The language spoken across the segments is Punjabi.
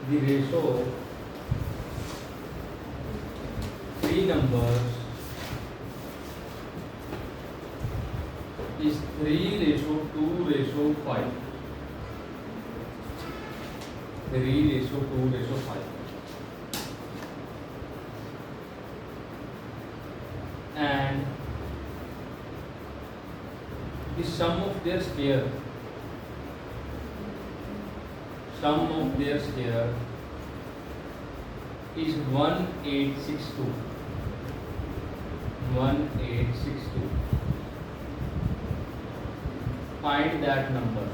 the ratio of three numbers is 3:2:5. 3:2:5. And the sum of their square is 1862. 1862. Find that number.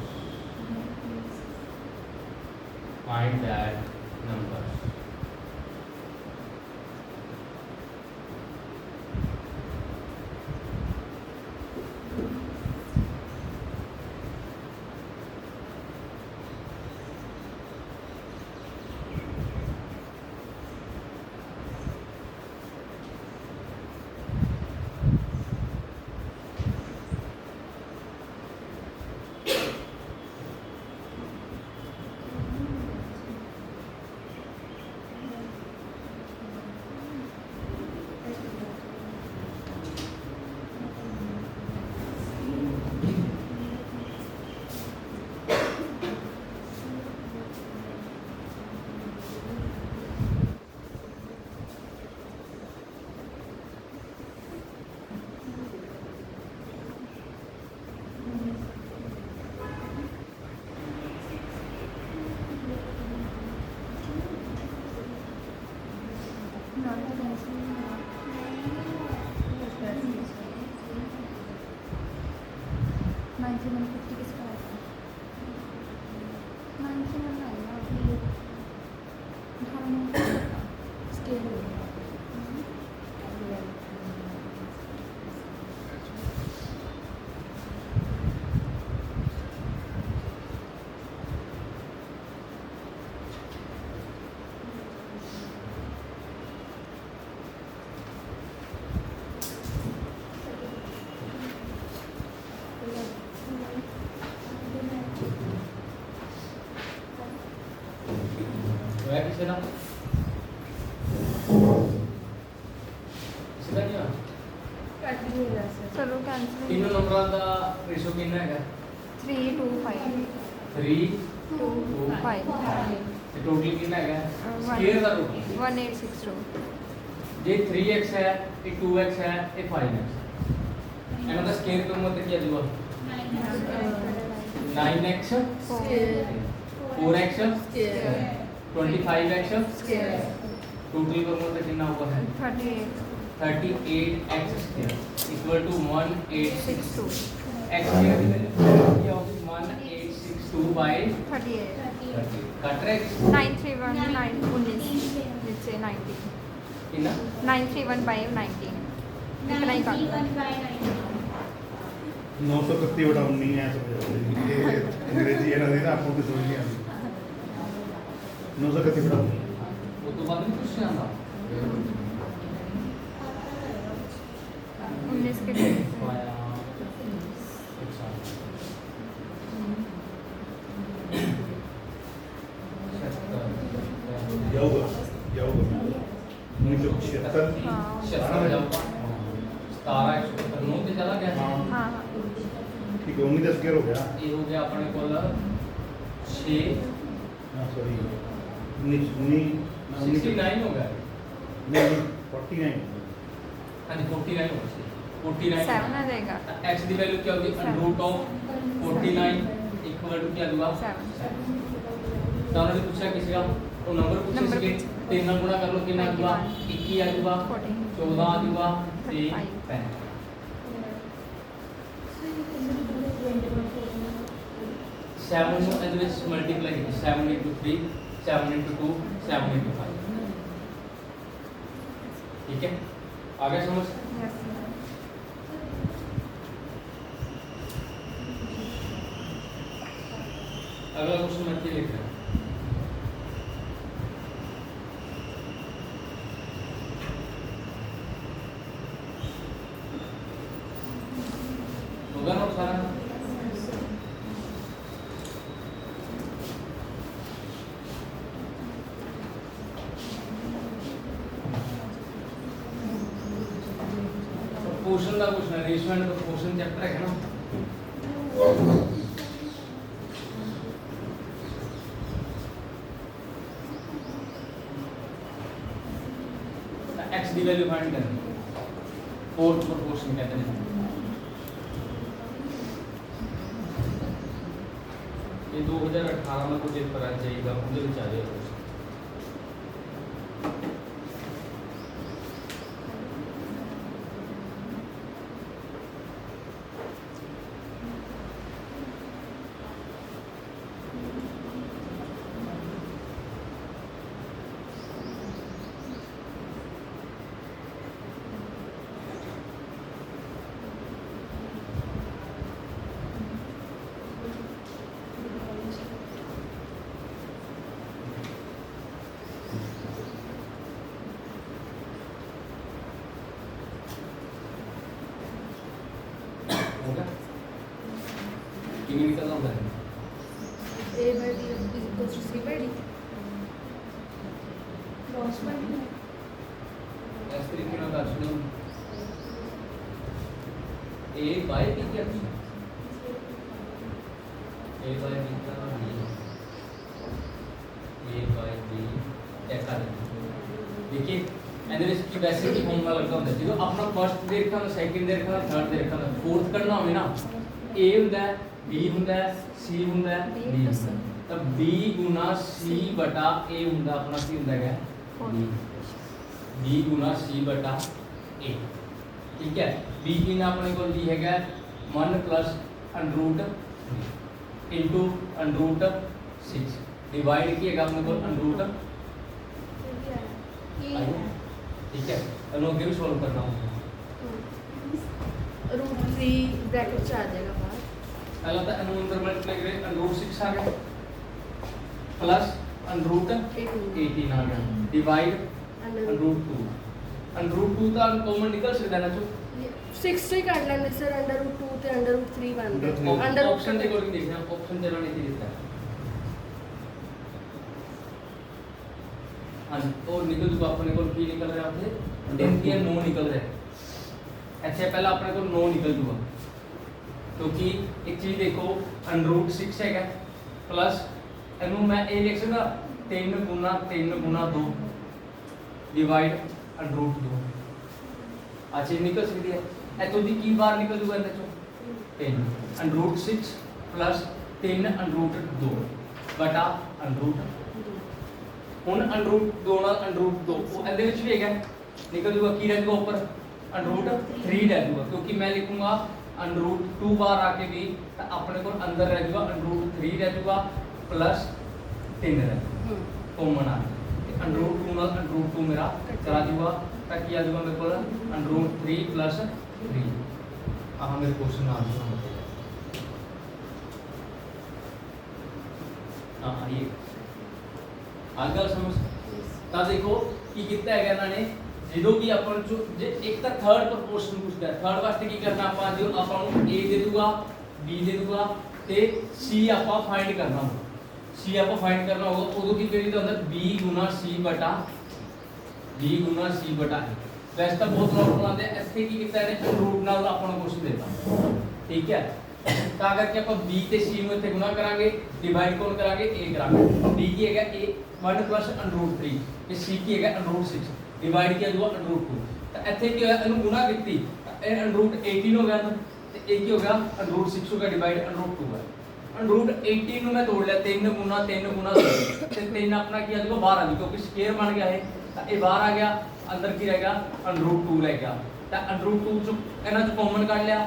किसे ना इसका क्या चलो कैंसिल तीनों नंबरों का रेशो कितना है 3:2:5 3:2:5 ये टोटल कितना है स्क्वायर का टोटल 1862 ये 3x है ये 2x है ये 5x एंड द स्क्वायर को मतलब क्या दिया 9x 4x 25x टोटल का मतलब कितना होगा 38x square equal to 1862 x square की वैल्यू क्या होगी 1862 बाय 38 कट रहे 931 नीचे 90 कितना 931 by 19 इतना ही काटना 931/19 है ये अंग्रेजी है ना देना आपको भी समझ नहीं आती 931/19 वो तो बाद में कुछ नहीं आता 19 के याऊगा 1976 हाँ 9 पे चला गया हाँ हाँ ठीक है 19 स्क्वायर हो गया ये हो गया अपने को 6 हाँ सॉरी 69 69 हो गया नहीं 49 हाँ जी 49 हो गया 49 7 आ जाएगा x की वैल्यू क्या होगी रूट ऑफ 49 इक्वल टू क्या दूंगा 7 तो उन्होंने पूछा किसी का वो नंबर पूछे नंबर इसके पूछे। 3 ਨਾਲ ਗੁਣਾ ਕਰ ਲਓ ਕਿੰਨਾ ਆਊਗਾ 21 ਆਊਗਾ 14 14 ਆਊਗਾ ਤੇ 35 7 ਨੂੰ ਇਹਦੇ ਵਿੱਚ ਮਲਟੀਪਲਾਈ 7 into 3 7 into 2 7 into 5 ठीक है आगे समझ यस अगला क्वेश्चन मत लिख रहे हैं होगा ना सारा प्रोपोर्शन का क्वेश्चन है, रेशियो एंड प्रोपोर्शन चैप्टर है ना। एक्स की वैल्यू फाइंड करनी, फोर्थ प्रोपोर्शन कहते हैं। ये 2018 में कुछ पेपर आ जाएगा, मुझे भी चाहिए। कितनी निकलना होता है? A by D is equals to C by D. Cross multiply. इस तरीके ना कर सुनो, A by B क्या थी? A by B का A by B ऐसा देखिए, एंड इसकी वैसे ही फॉर्मूला लगता होता है। जो अपना फर्स्ट दे रखा है, सेकंड दे रखा है, थर्ड दे रखा है, फोर्थ करना होवे ना, A ਹੁੰਦਾ है, B ਹੁੰਦਾ है, C ਹੁੰਦਾ है, D ਹੁੰਦਾ है। तब B गुना C बटा A ਹੁੰਦਾ अपना की ਹੁੰਦਾ है B गुना C बटा A, ठीक है। B की ना अपने को दी है 1 plus under root into under root 6 divide किएगा अपने को अंडरूट, ठीक है। अनु आगे भी सॉल्व करना होगा। √3 ब्रैकेट से आ जाएगा बाहर। पहला था अनु अंदर मल्टीप्लाई करें, अंडरूट 6 आ गया प्लस अंडरूट 18 आ गया डिवाइड अंडरूट 2। अंडरूट 2 का कॉमन निकल सकता है ना जो 6 से काट लेंगे सर, √2 ਤੇ √3 बनता है। अंडर ऑप्शन देखो कि देखना, ऑप्शन चलो नहीं देता है। हां और निकल जो अपने को की निकल रहा है, 10 के 9 निकल रहा है। अच्छा पहला अपने को 9 निकल जुआ, क्योंकि एक चीज देखो √6 है प्लस एनु मैं ए लिख सकता 3 गुना 2 डिवाइड √2। अच्छा निकल सकती है ए तो दी की बार निकल जुगा ਇਹਦੇ ਚੋਂ 3 √6 प्लस 3 √2 ਬਟਾ √2। ਹੁਣ √2 ਨਾਲ √2 ਉਹ ਇਹਦੇ ਵਿੱਚ ਵੀ ਹੈਗਾ, ਨਿਕਲ ਜੂਗਾ ਕੀ ਰਹਿ ਜੂਗਾ ਉੱਪਰ √3 ਰਹਿ ਜੂਗਾ, क्योंकि मैं लिखूंगा √2 बार आके भी तो अपने को अंदर रह जूगा √3 रह जूगा प्लस 3 रह कॉमन आ √2 ਨਾਲ √2 मेरा चला जूगा तो क्या आ जूगा मेरे को √3 प्लस 3। हाँ मेरे क्वेश्चन आंसर हाँ ये आगे समझ ਤਾਂ ਦੇਖੋ ਕੀ ਕੀਤਾ ਹੈਗਾ ਇਹਨਾਂ ਨੇ, ਜਦੋਂ ਵੀ ਆਪਾਂ ਨੂੰ ਜੇ ਇੱਕ ਤਾਂ ਥਰਡ ਪ੍ਰੋਪੋਰਸ਼ਨ ਪੁੱਛਦਾ ਹੈ, ਥਰਡ ਵਾਸਤੇ ਕੀ ਕਰਨਾ ਆਪਾਂ, ਜਦੋਂ ਆਪਾਂ ਨੂੰ A ਦੇ ਦੂਗਾ B ਦੇ ਦੂਗਾ ਤੇ C ਆਪਾਂ ਫਾਈਂਡ ਕਰਨਾ ਹੋਊਗਾ। C ਆਪਾਂ ਫਾਈਂਡ ਕਰਨਾ ਹੋਊਗਾ ਉਦੋਂ ਕੀ ਕਰੀਦਾ ਹੁੰਦਾ B ਗੁਣਾ C ਬਟਾ A। ਵੈਸੇ ਤਾਂ ਬਹੁਤ ਲੋਕ ਬਣਾਉਂਦੇ ਆ, ਇੱਥੇ ਕੀ ਕੀਤਾ ਇਹਨੇ ਰੂਟ ਨਾਲ ਆਪਾਂ ਨੂੰ ਕੁਛ ਦੇਤਾ, ਠੀਕ ਹੈ। ਤਾਂ ਕਰਕੇ ਆਪਾਂ B ਤੇ C ਨੂੰ ਇੱਥੇ ਗੁਣਾ ਕਰਾਂਗੇ, ਡਿਵਾਈਡ ਕੌਣ ਕਰਾਂਗੇ A ਕਰਾਂਗੇ। D ਕੀ ਹੈਗਾ A 1 प्लस √3 ਤੇ C ਕੀ ਹੈਗਾ √6 डिवाइड किया जाऊगा √2। तो ਇੱਥੇ ਕੀ ਹੋਇਆ, ਇਹਨੂੰ ਗੁਣਾ ਕੀਤੀ ਇਹ √18 ਹੋ ਗਿਆ ਨਾ, ਤੇ ਇਹ ਕੀ ਹੋ ਗਿਆ √6 ਹੋ ਗਿਆ डिवाइड √2 है। √18 ਨੂੰ ਮੈਂ ਤੋੜ ਲਿਆ 3 ਗੁਣਾ 2 ਤੇ 3 ਆਪਣਾ ਕੀ ਆ ਜਾਊਗਾ ਬਾਹਰ ਆ ਜਾਊਗਾ, क्योंकि स्क्वायर बन गया है ਤਾਂ ਇਹ ਬਾਹਰ ਆ ਗਿਆ, अंदर ਕੀ रहेगा √2 रह गया। ਤਾਂ √2 ਚ ਇਹਨਾਂ ਚ ਕਾਮਨ ਕੱਢ ਲਿਆ,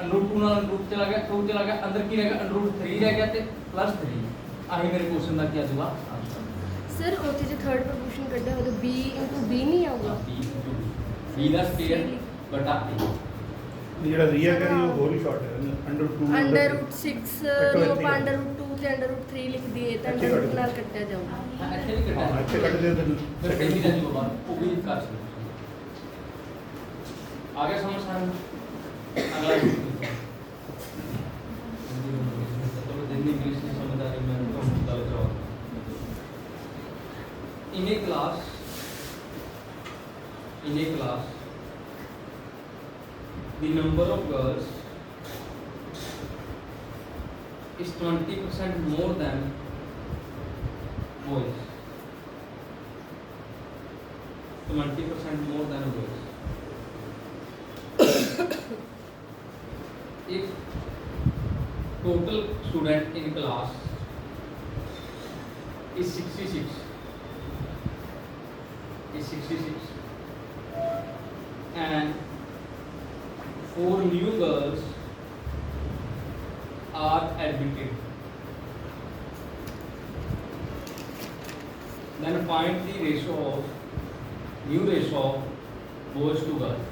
√2 ਨਾਲ √2 ਚਲਾ ਗਿਆ, 2 ਚਲਾ ਗਿਆ, अंदर ਕੀ रहेगा √3 रह गया ਤੇ +3। ਆਹੀ ਮੇਰੇ ਕੁਐਸਚਨ ਦਾ ਕੀ ਆ ਜਾਊਗਾ ਆਨਸਰ। सर ओते जो थर्ड प्रोपोर्शन कड्डा हो तो B * B नहीं आऊगा, B ਦਾ ਸਕੁਅਰ ਬਟਾ A। ਜਿਹੜਾ ਰੀਅਲ ਕਰੀ ਉਹ ਹੋਰ ਹੀ ਸ਼ਾਰਟ ਹੈ √2 √6 ਨੂੰ ਆਪਾਂ √2 ਤੇ √3 ਲਿਖ ਦਈਏ ਤਾਂ √2 ਨਾਲ ਕੱਟਿਆ ਜਾਊਗਾ। ਹਾਂ ਇੱਥੇ ਵੀ ਕੱਟਾ ਹਾਂ ਇੱਥੇ ਕੱਢ ਦੇ ਤਾਂ ਫਿਰ ਪਹਿਲੀ ਦਾ ਜਵਾਬ ਉਹ ਵੀ ਕਰ ਸਕਦੇ ਆਗੇ ਸਮਝ ਸਾਨੂੰ ਅਗਲਾ तो दिन इंग्लिश नहीं समझ आ रही, मैं तो गलत जवाब। in a class the number of girls is 20% more than boys. 20% more than boys. If total student in class is 66, and 4 new girls are admitted, then find the ratio of new ratio of boys to girls.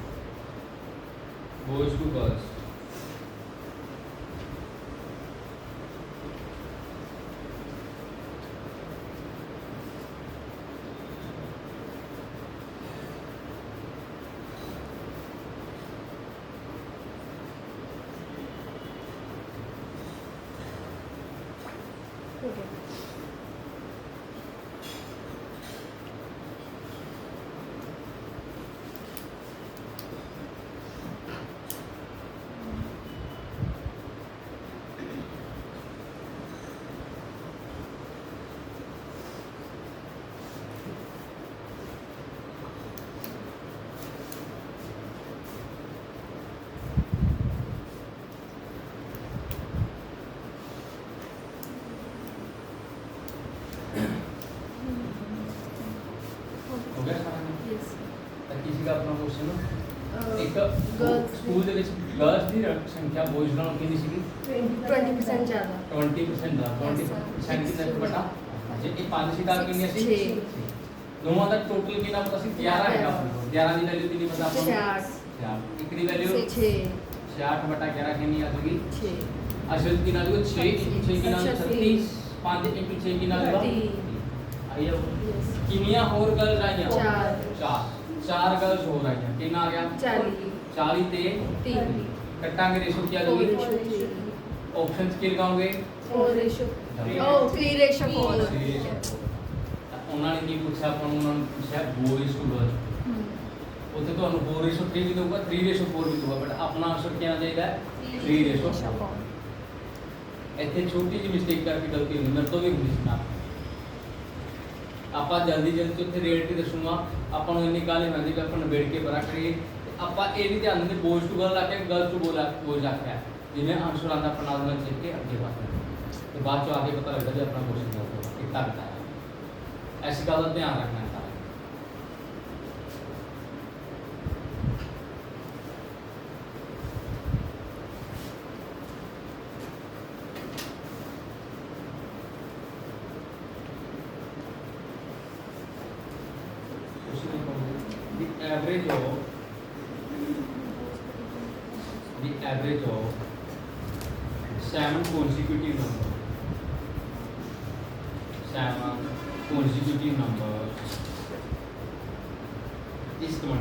हो गया। हो गया सारा काम? Yes. ਤਾਂ ਕਿਸੇ ਦਾ ਆਪਣਾ क्वेश्चन ਇੱਕ girls ਸਕੂਲ ਦੇ ਵਿੱਚ ਗਰਲਸ ਦੀ ਸੰਖਿਆ ਬॉयਜ਼ ਨਾਲੋਂ ਕਿੰਨੀ ਸੀਗੀ 20% ज़्यादा। 20% ਦਾ 20% ਕਿੰਨਾ ਕੁ ਬਟਾ ਜੇ ਇਹ 5 ਸੀ ਤਾਂ ਕਿੰਨੀ ਸੀ ਛੇ। ਦੋਵਾਂ ਦਾ ਟੋਟਲ ਕਿੰਨਾ ਪਤਾ ਸੀ 11 ਹੈਗਾ ਆਪਣੇ ਕੋਲ 11 ਦੀ ਵੈਲਿਊ ਕਿੰਨੀ ਪਤਾ ਆਪਾਂ ਨੂੰ 66। ਇੱਕ ਦੀ ਵੈਲਿਊ 6 66 ਬਟਾ 11 ਕਿੰਨੀ ਆ ਜਾਊਗੀ 6 ਅਸਲ ਕਿੰਨਾ ਆਊਗਾ 6 6 ਕਿੰਨਾ 36 5 into 6 ਕਿੰਨਾ ਆਊਗਾ 30। ਆਇਆ Yes। ਕਿੰਨੀਆਂ ਹੋਰ ਗਰਲਸ ਆਈਆਂ चार। ਚਾਰ ਗਰਲਸ ਹੋਰ ਆਈਆਂ ਕਿੰਨਾ ਆ ਗਿਆ 40 40 ਤੇ 3 ਕੱਟਾਂਗੇ ਰੇਸ਼ੋ ਕੀ ਆ 4 ਜਾਊਗੀ ratio 3 ਆਪਸ਼ਨਸ ਕੀ ਲਗਾਓਗੇ 4 ratio oh 3 ratio 4 ਉਹਨਾਂ ਨੇ ਕੀ ਪੁੱਛਿਆ ਆਪਾਂ ਨੂੰ ਉਹਨਾਂ ਨੇ ਪੁੱਛਿਆ ਬੋਇਜ਼ ਟੂ ਗਰਲਸ ਉੱਥੇ ਤੁਹਾਨੂੰ 4:3 ਵੀ ਦਊਗਾ 3:4 ਵੀ ਦਊਗਾ ਬਟ ਆਪਣਾ ਆਨਸਰ ਕੀ ਆਣਾ ਚਾਹੀਦਾ ਹੈ 3:4 ਇੱਥੇ ਛੋਟੀ ਜਿਹੀ ਮਿਸਟੇਕ ਕਰਕੇ ਗਲਤੀ ਹੋਈ ਮੇਰੇ ਤੋਂ ਵੀ ਹੁੰਦੀ ਸੀ ਨਾ ਆਪਾਂ ਜਲਦੀ ਚ ਉੱਥੇ ਰੇਟ ਹੀ ਦੱਸੂਗਾ ਆਪਾਂ ਨੂੰ ਇੰਨੀ ਗੱਲ ਹੁੰਦੀ ਕਿ ਆਪਾਂ ਨਿਬੇੜ ਕੇ ਬਰਾ ਕਰੀਏ ਤੇ ਆਪਾਂ ਇਹ ਨਹੀਂ ਧਿਆਨ ਦਿੰਦੇ ਬੋਇਜ਼ ਟੂ ਗਰਲ ਆ ਕੇ ਗਰਲਸ ਟੂ ਬੋਇਜ਼ ਆਖਿਆ ਜਿਵੇਂ ਆਨਸਰ ਆਉਂਦਾ ਆਪਣਾ ਨਾਲ ਚੈੱਕ ਕੇ ਅੱਗੇ ਵਧਣਾ ਤੇ ਬਾਅਦ ਚ ਆ ਕੇ ਪਤਾ ਲੱਗਦਾ ਕਿ ਆਪਣਾ ਕੁਐਸਚਨ ਗਲਤ ਹੋਇਆ ਕਿੱਦਾਂ ਬਤਾਇਆ ऐसी ਗੱਲ ਦਾ ਧਿਆਨ ਰੱਖਣਾ ਹੈ the average of 7 consecutive numbers is 20.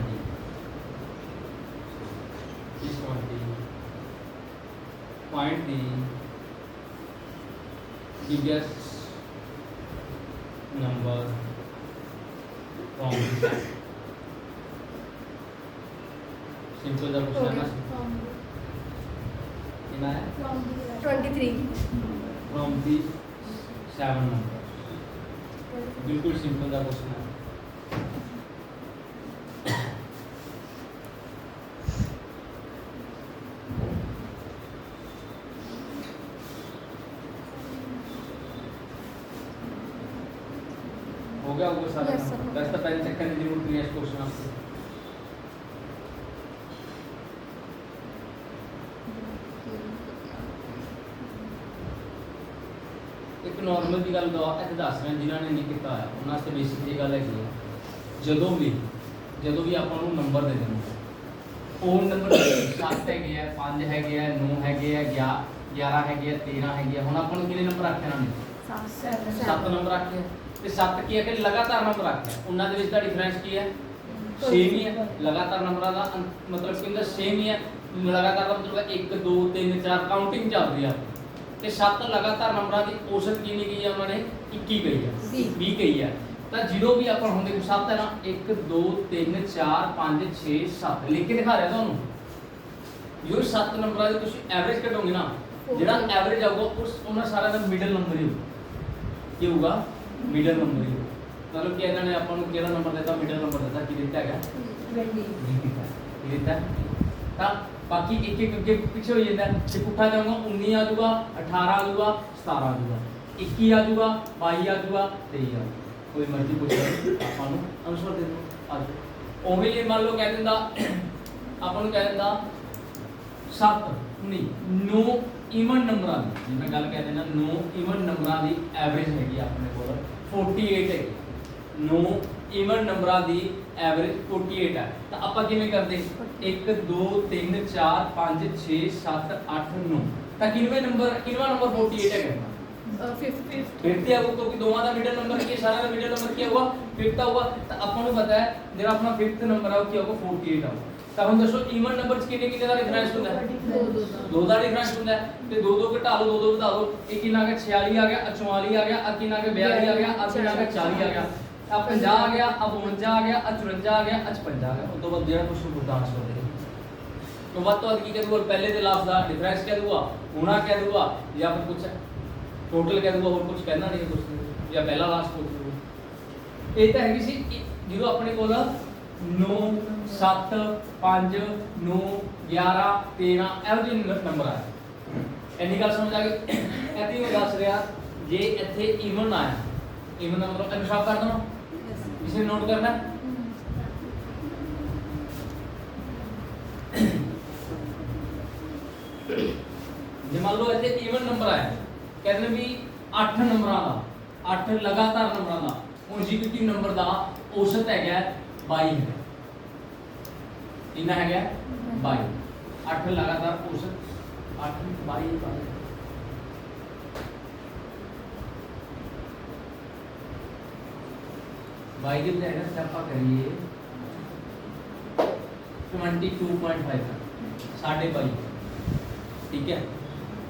Find the biggest number from the set. Simple सा क्वेश्चन है कितना है 23 from the 7 numbers बिल्कुल सिंपल सा क्वेश्चन है हो गया होगा सारा Yes, sir. that's the pen second जरूर क्लियर क्वेश्चन आपको ਇੱਕ ਨਾਰਮਲ ਦੀ ਗੱਲ ਦਾ ਇੱਥੇ ਦੱਸ ਰਿਹਾ ਜਿਨ੍ਹਾਂ ਨੇ ਨਹੀਂ ਕੀਤਾ ਹੋਇਆ ਉਹਨਾਂ ਵਾਸਤੇ ਬੇਸਿਕ ਇਹ ਗੱਲ ਹੈਗੀ ਹੈ ਜਦੋਂ ਵੀ ਆਪਾਂ ਨੂੰ ਨੰਬਰ ਦੇ ਦੇਣਾ ਉਹ ਨੰਬਰ 7 ਹੈਗੇ ਆ 5 ਹੈਗੇ ਆ 9 ਹੈਗੇ ਆ 11 ਹੈਗੇ ਆ 13 ਹੈਗੇ ਆ ਹੁਣ ਆਪਾਂ ਨੂੰ ਕਿੰਨੇ ਨੰਬਰ ਰੱਖੇ ਇਹਨਾਂ ਨੇ 7 ਨੰਬਰ ਰੱਖੇ ਤੇ 7 ਕੀ ਹੈ ਕਿ ਲਗਾਤਾਰ ਨੰਬਰ ਰੱਖੇ ਉਹਨਾਂ ਦੇ ਵਿੱਚ ਦਾ ਡਿਫਰੈਂਸ ਕੀ ਹੈ ਸੇਮ ਹੀ ਹੈ ਲਗਾਤਾਰ ਨੰਬਰਾਂ ਦਾ ਮਤਲਬ ਕਿੰਨਾ ਸੇਮ ਹੀ ਹੈ ਲਗਾਤਾਰ ਦਾ ਮਤਲਬ 1 2 3 4 ਕਾਊਂਟਿੰਗ ਚੱਲ ਰਹੀ ਆ ਤੇ 7 ਲਗਾਤਾਰ ਨੰਬਰਾਂ ਦੀ ਔਸਤ ਕਿੰਨੀ ਗਈ ਹੈ ਉਹਨਾਂ ਨੇ 21 ਗਈ ਹੈ 20 ਗਈ ਹੈ ਤਾਂ ਜਦੋਂ ਵੀ ਆਪਾਂ ਹੁਣ ਦੇਖੋ 7 ਹੈ ਨਾ 1 2 3 4 5 6 7 ਲਿਖ ਕੇ ਦਿਖਾ ਰਿਹਾ ਤੁਹਾਨੂੰ जो 7 ਨੰਬਰਾਂ ਦੇ ਤੁਸੀਂ ਐਵਰੇਜ ਕੱਢੋਗੇ ਨਾ ਜਿਹੜਾ ਐਵਰੇਜ ਆਊਗਾ ਉਸ ਉਹਨਾਂ ਸਾਰਿਆਂ ਦਾ ਮਿਡਲ ਨੰਬਰ ਹੀ ਹੋਊਗਾ ਕੀ ਹੋਊਗਾ ਮਿਡਲ ਨੰਬਰ ਹੀ ਹੋਊਗਾ ਮਤਲਬ ਕਿ ਇਹਨਾਂ ਨੇ ਆਪਾਂ ਨੂੰ ਕਿਹੜਾ ਨੰਬਰ ਦਿੱਤਾ ਮਿਡਲ ਨੰਬਰ ਦਿੱਤਾ ਕੀ ਦਿੱਤਾ ਹੈਗਾ 20 ਦਿੱਤਾ ਤਾਂ ਬਾਕੀ ਇੱਕ ਇੱਕ ਅੱਗੇ ਪਿੱਛੇ ਹੋ ਜਾਂਦਾ ਜੇ ਪੁੱਠਾ ਜਾਊਗਾ 19 ਆ ਜਾਊਗਾ 18 ਆ ਜਾਊਗਾ 17 ਆ ਜਾਊਗਾ 21 ਆ ਜਾਊਗਾ 22 ਆ ਜਾਊਗਾ 23 ਆ ਕੋਈ ਮਰਜ਼ੀ ਪੁੱਛ ਲਓ ਆਪਾਂ ਨੂੰ ਆਨਸਰ ਦੇ ਦਿਓ ਆ ਜਾਓ ਉਵੇਂ ਹੀ ਮੰਨ ਲਓ ਕਹਿ ਦਿੰਦਾ ਆਪਾਂ ਨੂੰ ਕਹਿ ਦਿੰਦਾ 7 ਨਹੀਂ 9 ਈਵਨ ਨੰਬਰਾਂ ਦੀ ਜੇ ਮੈਂ ਗੱਲ ਕਹਿ ਦਿੰਦਾ 9 ਈਵਨ ਨੰਬਰਾਂ ਦੀ ਐਵਰੇਜ ਹੈਗੀ ਆਪਣੇ ਕੋਲ 48 ਹੈ 9 ਈਵਨ ਨੰਬਰਾਂ ਦੀ ਐਵਰੇਜ 48 ਹੈ ਤਾਂ ਆਪਾਂ ਕਿਵੇਂ ਕਰਦੇ 1 2 3 4 5 6 7 8 9 ਤਾਂ ਕਿੰਨਵੇਂ ਨੰਬਰ 48 ਹੈ ਕਰਨਾ 50 ਆਊਗਾ ਕਿਉਂਕਿ ਦੋਵਾਂ ਦਾ ਮਿਡਲ ਨੰਬਰ ਕੀ ਹੈ ਸਾਰਿਆਂ ਦਾ ਮਿਡਲ ਨੰਬਰ ਕੀ ਹੋਊਗਾ 50 ਆਊਗਾ ਤਾਂ ਆਪਾਂ ਨੂੰ ਪਤਾ ਹੈ ਜਿਹੜਾ ਆਪਣਾ 5th ਨੰਬਰ ਆ ਉਹ ਕੀ ਹੋਊਗਾ 48 ਆਊਗਾ ਤਾਂ ਹੁਣ ਦੱਸੋ ਈਵਨ ਨੰਬਰ ਚ ਕਿੰਨੇ ਦਾ ਡਿਫਰੈਂਸ ਹੁੰਦਾ ਹੈ 2 ਦਾ ਡਿਫਰੈਂਸ ਹੁੰਦਾ ਹੈ ਤੇ 2 ਘਟਾ ਲਓ 2 ਵਧਾ ਲਓ ਇਹ ਕਿੰਨਾ ਆ ਗਿਆ 46 ਆ ਗਿਆ 44 ਆ ਗਿਆ ਆ ਕਿੰਨਾ ਆ ਗਿਆ 42 ਆ ਗਿਆ ਆ ਕਿੰਨਾ ਆ ਗਿਆ 40 ਆ ਗਿਆ ਆ 50 ਆ ਗਿਆ ਆ 52 ਆ ਗਿਆ ਆ 54 ਆ ਗਿਆ ਆ 56 ਆ ਗਿਆ ਉਸ ਤੋਂ ਬਾਅਦ ਜਿਹੜਾ ਕੁਝ ਗੁਰਦਾਸ ਹੋ ਰਿਹਾ तो बात तो की करूँगा पहले से लास्ट का डिफरेंस कह दूंगा होना कह दूंगा या फिर कुछ टोटल कह दूंगा और कुछ कहना नहीं कुछ या पहला लास्ट पूछ दूंगा ये तो है किसी जो अपने को 9 7 5 9 11 13 एवरेज नंबर आया इन्नी गल समझ आ गई इतनी मैं दस रहा जे इत्थे ईवन आया ईवन का मतलब इंसाफ कर दो इसे नोट करना ਜੇ ਮੰਨ ਲਓ ਇੱਥੇ ਈਵਨ ਨੰਬਰ ਆਇਆ ਕਹਿੰਦੇ ਵੀ 8 ਨੰਬਰਾਂ ਦਾ 8 ਲਗਾਤਾਰ ਨੰਬਰਾਂ ਦਾ ਹੁਣ ਜੀਪੀਟੀ ਨੰਬਰ ਦਾ ਔਸਤ ਹੈਗਾ 22 ਹੈ ਕਿੰਨਾ ਹੈਗਾ 22 8 ਲਗਾਤਾਰ ਔਸਤ 8 22 22 ਦੇ ਬਜਾਏ ਨਾ ਆਪਾਂ ਕਰੀਏ 22.5 साढ़े 22 ठीक है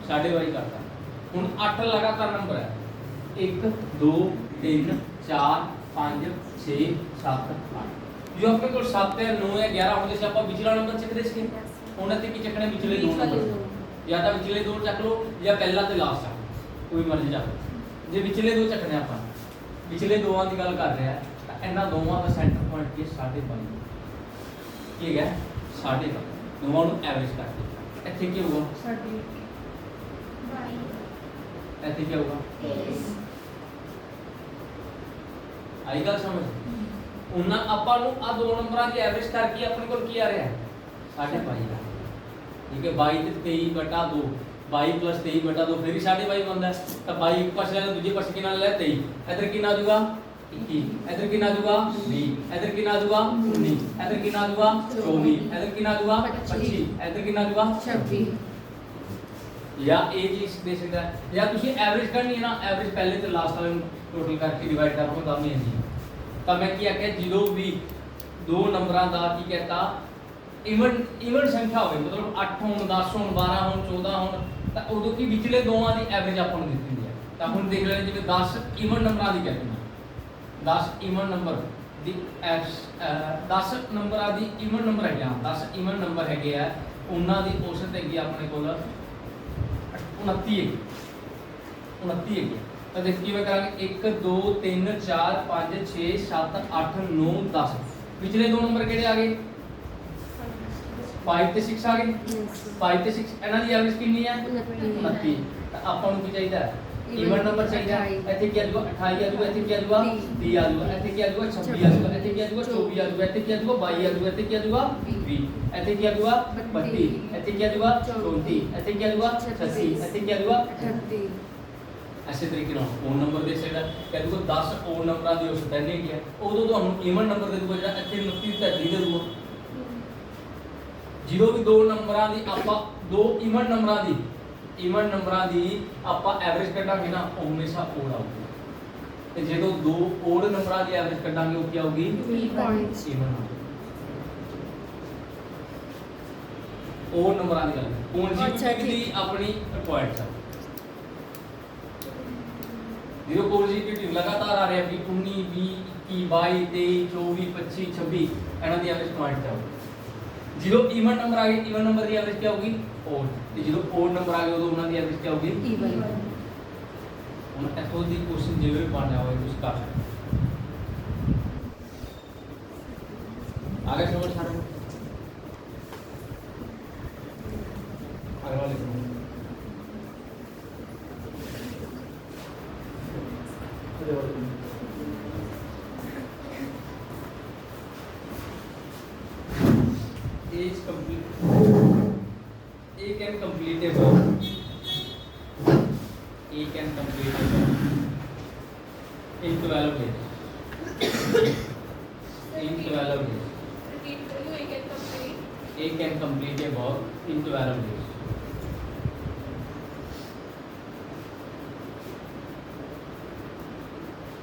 साढ़े 22 करता हूँ 8 लगातार नंबर है 1 2 3 4 5 6 7 8 जो अपने को 7 है 9 है 11 होने से आप पिछला नंबर चेक दे सके होने ते की चकने पिछले दो नंबर या तो पिछले दो चक लो या पहला ते लास्ट चक कोई मर्जी चक जे पिछले दो चकने आप पिछले दोवां की गल कर रहे हैं तो इन्हां दोवां का सेंटर पॉइंट की 22.5 की है 22.5 दोवां नूं एवरेज कर दिया ਇੱਥੇ ਕੀ ਹੋਊਗਾ ਸਾਡੀ 22 ਇੱਥੇ ਕੀ ਹੋਊਗਾ 23 ਆਈ ਗੱਲ ਸਮਝ ਉਹਨਾਂ ਆਪਾਂ ਨੂੰ ਆ ਦੋ ਨੰਬਰਾਂ ਦੀ ਐਵਰੇਜ ਕਰਕੇ ਆਪਣੇ ਕੋਲ ਕੀ ਆ ਰਿਹਾ ਸਾਢੇ 22 ਦਾ ਠੀਕ ਹੈ 22 ਤੇ 23 ਬਟਾ 2 22 plus 23 ਬਟਾ 2 ਫਿਰ ਹੀ ਸਾਢੇ 22 ਬਣਦਾ ਤਾਂ 22 ਇੱਕ ਪਾਸੇ ਲੈ ਦੂਜੇ ਪਾਸੇ ਕਿੰਨਾ ਲੈ 23 ਇਧਰ ਕਿੰਨਾ ਆ ਜਾਊਗਾ 21 ਇਧਰ ਕਿੰਨਾ ਆ ਜਾਊਗਾ 20 ਇਧਰ ਕਿੰਨਾ ਆ ਜਾਊਗਾ 19 ਇਧਰ ਕਿੰਨਾ ਆ ਜਾਊਗਾ 24 ਇਧਰ ਕਿੰਨਾ ਆ ਜਾਊਗਾ 25 ਇਧਰ ਕਿੰਨਾ ਆ ਜਾਊਗਾ 26 या ਇਹ ਚੀਜ਼ ਦੇ ਸਕਦਾ ਜਾਂ ਤੁਸੀਂ ਐਵਰੇਜ ਕਰਨੀ ਹੈ ਨਾ ਐਵਰੇਜ ਪਹਿਲੇ ਤੇ ਲਾਸਟ ਵਾਲੇ ਨੂੰ ਟੋਟਲ ਕਰਕੇ ਡਿਵਾਈਡ ਕਰੋ ਤਾਂ ਵੀ ਆਂਦੀ ਤਾਂ ਮੈਂ ਕੀ ਆਖਿਆ ਜਦੋਂ ਵੀ ਦੋ ਨੰਬਰਾਂ ਦਾ ਕੀ ਕਹਤਾ ਇਵਨ ਸੰਖਿਆ ਹੋਵੇ ਮਤਲਬ 8 ਹੋਣ 10 ਹੋਣ 12 ਹੋਣ 14 ਹੋਣ ਤਾਂ ਉਦੋਂ ਕੀ ਵਿਚਲੇ ਦੋਵਾਂ ਦੀ ਐਵਰੇਜ ਆਪਾਂ ਨੂੰ ਦਿੱਤੀ ਹੁੰਦੀ ਹੈ ਤਾਂ ਹੁਣ ਦੇਖ ਲੈਣੇ ਜਿਵੇਂ 10 ਇਵਨ ਨੰਬਰਾਂ ਦੀ ਕਹਿੰਦੇ 10 ਇਵਨ ਨੰਬਰ ਦੀ 10 ਨੰਬਰਾਂ ਦੀ ਇਵਨ ਨੰਬਰ ਹੈਗੇ ਆ 10 ਇਵਨ ਨੰਬਰ ਹੈਗੇ ਆ ਉਹਨਾਂ ਦੀ ਔਸਤ ਹੈਗੀ ਆਪਣੇ ਕੋਲ 29 ਹੈ 29 ਹੈ ਤਾਂ ਦੇਖ ਕਿਵੇਂ ਕਰਾਂਗੇ 1 2 3 4 5 6 7 8 9 10 ਵਿਚਲੇ ਦੋ ਨੰਬਰ ਕਿਹੜੇ ਆ ਗਏ 5 ਤੇ 6 ਆ ਗਏ 5 ਤੇ 6 ਇਹਨਾਂ ਦੀ ਐਵਰੇਜ ਕਿੰਨੀ ਹੈ 29 ਤਾਂ ਆਪਾਂ ਨੂੰ ਕੀ ਚਾਹੀਦਾ ਹੈ इवन नंबर चाहिए ऐसे क्या आजूगा 28 आजूगा ऐसे क्या आजूगा 30 आजूगा ऐसे क्या आजूगा 26 आजूगा ऐसे क्या आजूगा 24 आजूगा ऐसे क्या आजूगा 22 आजूगा ऐसे क्या आजूगा 20 ऐसे क्या आजूगा 32 ऐसे क्या आजूगा 34 ऐसे क्या आजूगा 86 ऐसे क्या आजूगा 38 ऐसे तरीके ਨਾਲ ਫੋਨ ਨੰਬਰ ਦੇ ਸਕਦਾ ਕਿ ਦੇਖੋ 10 ਔਡ ਨੰਬਰਾਂ ਦੀ ਉਸ ਤੈਨੇ ਕੀ ਹੈ ਉਦੋਂ ਤੁਹਾਨੂੰ ਇਵਨ ਨੰਬਰ ਦੇ ਦੂਗਾ ਜਿਹੜਾ ਇੱਥੇ 29 33 ਦੇ ਦੂਗਾ ਜਦੋਂ ਵੀ ਦੋ ਨੰਬਰਾਂ ਦੀ ਆਪਾਂ ਦੋ ਇਵਨ ਨੰਬਰਾਂ ਦੀ इवन नंबਰਾਂ ਦੀ ਆਪਾਂ ਐਵਰੇਜ ਕੱਢਾਂਗੇ ਨਾ ਉਹ ਹਮੇਸ਼ਾ ਓਡ ਆਊਗੀ ਤੇ ਜਦੋਂ ਦੋ ਓਡ ਨੰਬਰਾਂ ਦੀ ਐਵਰੇਜ ਕੱਢਾਂਗੇ ਉਹ ਕੀ ਆਊਗੀ ਇਵਨ ਓਡ ਨੰਬਰਾਂ ਦੀ ਗੱਲ ਕੌਨਜੂਗੇਟ ਦੀ ਆਪਣੀ ਪੁਆਇੰਟਸ ਆ ਜਦੋਂ ਕੌਨਜੂਗੇਟ ਲਗਾਤਾਰ ਆ ਰਿਹਾ ਵੀ 19 20 21 22 23 24 25 26 ਇਹਨਾਂ ਦੀ ਐਵਰੇਜ ਪੁਆਇੰਟ ਆਊਗੀ ਜਦੋਂ ਈਵਨ ਨੰਬਰ ਆ ਗਏ ਈਵਨ ਨੰਬਰ ਦੀ ਐਵਰੇਜ ਕੀ ਹੋਊਗੀ ਓਡ ਤੇ ਜਦੋਂ ਓਡ ਨੰਬਰ ਆ ਗਏ ਉਦੋਂ ਉਹਨਾਂ ਦੀ ਐਵਰੇਜ ਕੀ ਹੋਊਗੀ ਈਵਨ। ਹੁਣ ਇੱਥੋਂ ਦੀ ਕੁਐਸਚਨ ਜਿਵੇਂ ਵੀ ਬਣਿਆ ਹੋਵੇ ਤੁਸੀਂ ਕਰ ਸਕਦੇ आगे समझ सारे आगे वाले is complete A can complete a work A can complete a work in 12 days in 12 days A can complete a work in 12 days.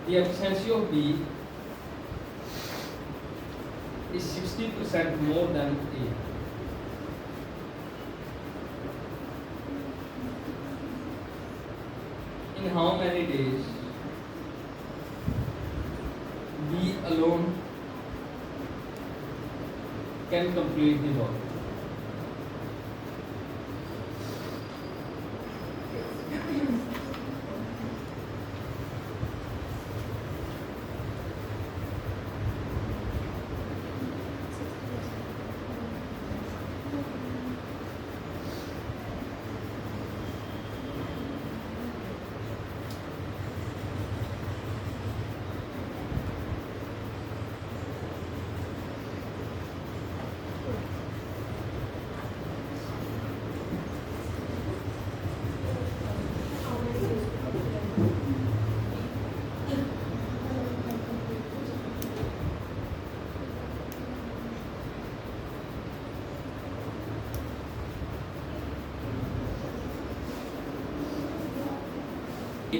The efficiency of B is 60% more than A. In how many days B alone can complete the work?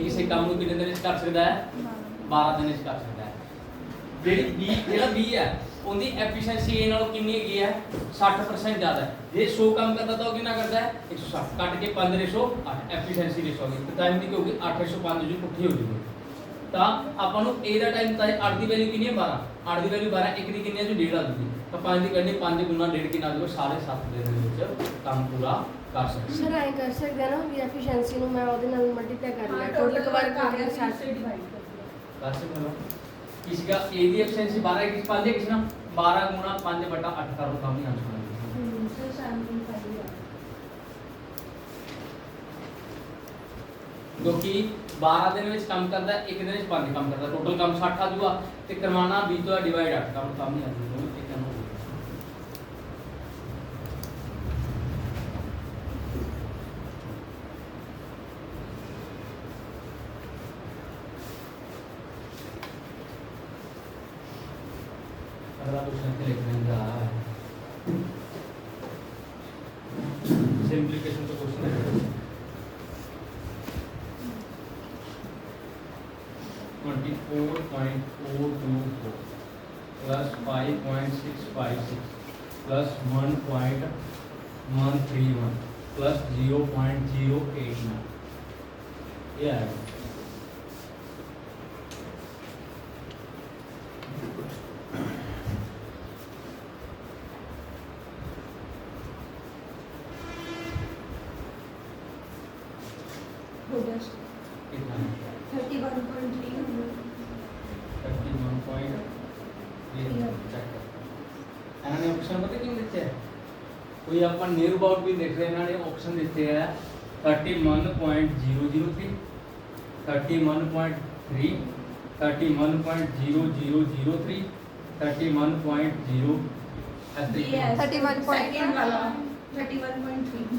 किसी काम ਨੂੰ ਕਿੰਨੇ ਦਿਨ ਵਿੱਚ ਕਰ ਸਕਦਾ ਹੈ 12 ਦਿਨ ਵਿੱਚ ਕਰ ਸਕਦਾ ਹੈ ਜਿਹੜਾ B ਹੈ ਉਹਦੀ ਐਫੀਸ਼ੀਐਂਸੀ A ਨਾਲੋਂ ਕਿੰਨੀ ਹੈਗੀ ਹੈ 60% ਜ਼ਿਆਦਾ ਹੈ ਜੇ 100 ਕੰਮ ਕਰਦਾ ਤਾਂ ਉਹ ਕਿੰਨਾ ਕਰਦਾ ਹੈ 160 ਕੱਟ ਕੇ 5/108 ਐਫੀਸ਼ੀਐਂਸੀ ਰੇਸ਼ੋ ਹੋਗੀ ਤੇ ਟਾਈਮ ਦੀ ਕੀ ਹੋਗੀ 8/105 ਜੋ ਇਕੱਠੀ ਹੋ ਜੂਗੀ ਤਾਂ ਆਪਾਂ ਨੂੰ A ਦਾ ਟਾਈਮ ਤਾਂ 8 ਦੀ ਵੈਲਿਊ ਕਿੰਨੀ ਹੈ 12 8 ਦੀ ਵੈਲਿਊ 12 1 ਦੀ ਕਿੰਨੀ ਹੈ ਜੋ 1.5 ਆ ਜੂਗੀ ਤਾਂ 5 ਦੀ ਕਰਨੀ 5 ਗੁਣਾ 1.5 ਕਿੰਨਾ ਆ ਜਾਊਗਾ 7.5 ਦਿਨ ਦੇ ਵਿੱਚ ਕੰਮ ਪੂਰਾ ਕਰ ਸਕਦੇ ਸਰ ਆਏ ਕਰ ਸਕਦੇ ਆ ਨਾ ਵੀ ਐਫੀਸ਼ੀਐਂਸੀ ਨੂੰ ਮੈਂ ਉਹਦੇ ਨਾਲ ਮਲਟੀਪਲਾਈ ਕਰ ਲਿਆ ਟੋਟਲ ਕਵਰ ਕਰ ਲਿਆ 60 कर सकते हो किसी का ए दी एफिशिएंसी 12 है किसी 5 है किसी ना 12 गुना 5/8 करो काम नहीं आंसर क्योंकि 12 दिन ਵਿੱਚ ਕੰਮ ਕਰਦਾ ਇੱਕ ਦਿਨ ਵਿੱਚ 5 ਕੰਮ ਕਰਦਾ ਟੋਟਲ ਕੰਮ 60 ਆ ਜੂਗਾ ਤੇ ਕਰਵਾਣਾ 20 ਤੋਂ ਡਿਵਾਈਡ 8 ਕੰਮ ਨਹੀਂ ਆਉਂਦਾ ਦੋਨੋਂ ਇੱਕ ਨੂੰ अगला क्वेश्चन के लिखने जा रहा है सिंप्लीफिकेशन का क्वेश्चन है 24.424 plus 5.656 plus 1.131 plus 0.089 ये आएगा कितना है 31.3 ਇਹਨਾਂ ਨੇ ਆਪਸ਼ਨ ਪਤਾ ਕਿਉਂ ਦਿੱਤੇ ਹੈ ਕੋਈ ਆਪਾਂ ਨੀਅਰ ਅਬਾਊਟ ਵੀ ਦੇਖ ਰਹੇ ਇਹਨਾਂ ਨੇ ਆਪਸ਼ਨ ਦਿੱਤੇ ਹੈ 31.003 31.3 31.0003 31.0